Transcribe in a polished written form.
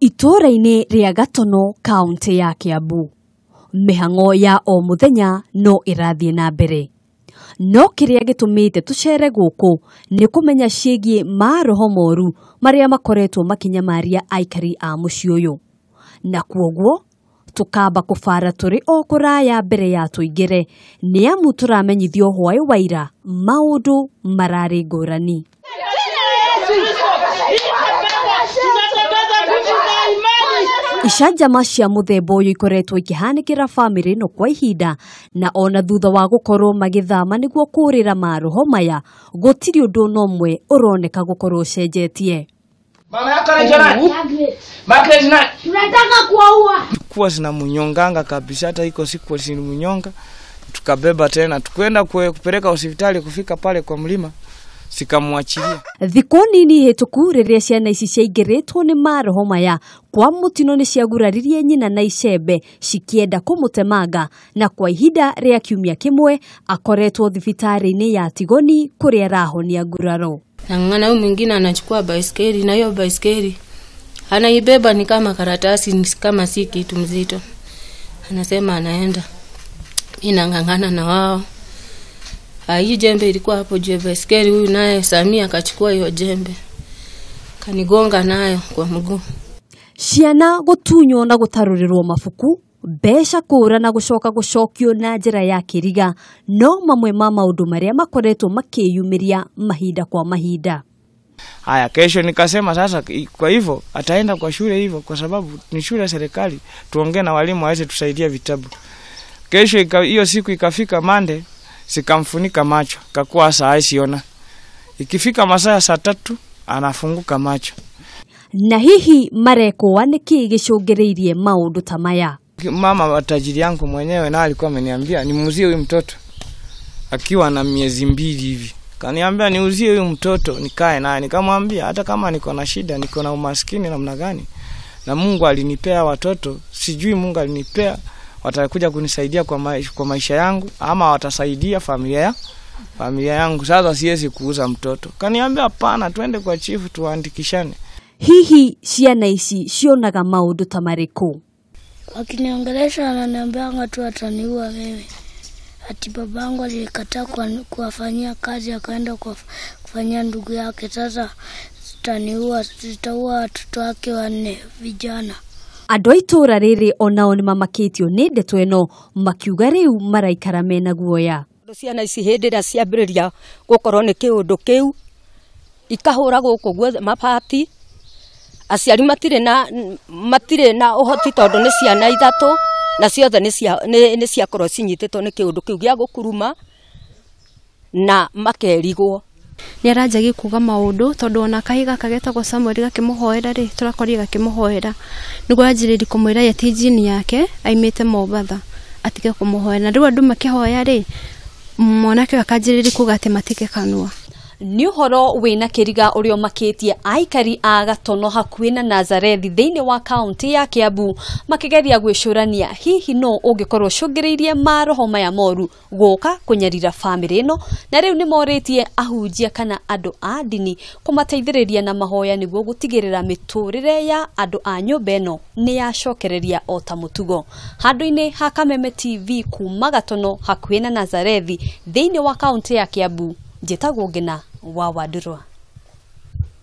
Itũra-inĩ rĩa Gatono, kaunti ya Kiambu, mĩhang'o ya o mũthenya no ĩrathiĩ na mbere. No kĩrĩa gĩtũmĩte tũcere gũkũ nĩ kũmenya ciĩgiĩ maroho moru marĩa makoretwo makinyamaria aikari a mũciĩ ũyũ. Na kuoguo tukamba kũbara tũrĩ o kũraya mbere ya tũingĩre, nĩ amu tũramenyithio hwaĩ waira maũndũ mararĩ ngũrani. Icanjama cia mũthemba ũyũ ikoretwo ikihanĩkĩra famĩlĩ ĩno kwa ihinda, na ona thutha wa gũkorwo magĩthama nĩguo kũrĩra maroho maya, gũtirĩ ũndũ no ũmwe ũroneka gũkorwo ũcenjetie. Tunataka kuua. Kuwa zinamunyonganga kabisa, hata iko siku zinamunyonga. Tukabeba tena tukwenda kupeleka hospitali, kufika pale kwa mlima sikamwachilia. Thikũ nini hĩtũku rĩrĩa ciana ici ciaingĩrĩtwo nĩ maroho maya kwa mũtino nĩ ciaguraririe nyina na icembe cikienda kũmũtemanga, na kwa ihinda rĩa kiumia kĩmwe akoretwo thibitarĩ-inĩ ya Tigoni kũrĩa arahonia nguraro. Na mwingine anachukua baiskeli, na hiyo baiskeli anaibeba ni kama karatasi, kama si kitu mzito. Anasema anaenda. Inangangana na wao. Hii jembe ilikuwa hapo juu ya baiskeli, huyu naye Samia akachukua hiyo jembe. Kanigonga nayo kwa mguu. Ciana gũtunywo na gũtarũrĩrwo mabuku, mbeca kũra na gũcokio na njĩra ya kĩriga, no mamwe ma maũndũ marĩa makoretwo makĩyumĩria mahinda kwa mahinda. Haya, kesho nikasema sasa kwa hivyo ataenda kwa shule hivyo, kwa sababu ni shule ya serikali, tuongee na walimu waweze tusaidia vitabu. Kesho hiyo siku ikafika Monday, sikamfunika macho, kakuwa saa siona. Ikifika masaa ya saa 3 anafunguka macho. Na hihi mareko nĩkĩ gĩcũngĩrĩirie maũndũ ta maya? Mama wa tajiri yangu mwenyewe na alikuwa ameniambia nimuuzie huyu mtoto akiwa na miezi 2 hivi. Kaniambia niuzie huyu mtoto nikae naye. Nikamwambia hata kama niko na shida, niko na umaskini namna gani, na Mungu alinipea watoto, sijui Mungu alinipea watakuja kunisaidia kwa maisha yangu ama watasaidia familia yangu. Sasa siwezi kuuza mtoto. Kaniambia hapana, twende kwa chifu tuandikishane. Hihi ciana ici cionaga maũndũ ta marĩkũ? Wakiniongelesha ananiambia tu ataniua wewe. Ati babangu alikataa kuwafanyia kazi, akaenda kufanyia ndugu yake. Sasa zitaua watoto wake 4 vijana. Andũ a itũra rĩrĩ onao nĩ mamakĩtio nĩ ndeto ĩno, makiuga rĩu maraikara mena guoya. Ciana ici hĩndĩ ĩrĩa ciambĩrĩria gũkorwo nĩ kĩũndũ kĩu, ikahũra gũkũ guothe mabati, aciari matirĩ na ũhoti tondũ nĩ ciana 3 na ciothe nĩ ciakorwo cinyitĩtwo nĩ kĩũndũ kĩu gĩa gũkuruma na makerigwo. Nĩ aranjagia kuga maũndũ tondũ ona kahiga kagetagwo Samuel gakĩmũhoera rĩ, tũrakorire gakĩmũhoera nĩguo anjĩrĩrie kũmwĩra yeti jini yake aimĩte Mombatha atige kũmũhoera. Rĩu andũ makĩhoya rĩ, mwanake akanjĩrĩria kuga atĩ matike kanua. Nĩ ũhoro wĩna kĩriga ũrĩa makĩtie aikari a Gatono hakuhĩ na Nazarethi thĩinĩ wa kaunti ya Kiambu, makĩgeria gwĩcũrania hihi no ũngĩkorwo cũngĩrĩirie maroho maya moru gũka kũnyarira famĩlĩ ĩno, na rĩu nĩ morĩtie ahunjia kana andũ a ndini kũmateithĩrĩria na mahoya nĩguo gũtigĩrĩra mĩtũrĩre ya andũ a nyũmba ĩno nĩ yacokereria o ta mũtugo. Handũ-inĩ ha Kameme TV kuma Gatono hakuhĩ na Nazarethi thĩinĩ wa kaunti ya Kiambu, njĩtagwo Ngina wa Wandurwa.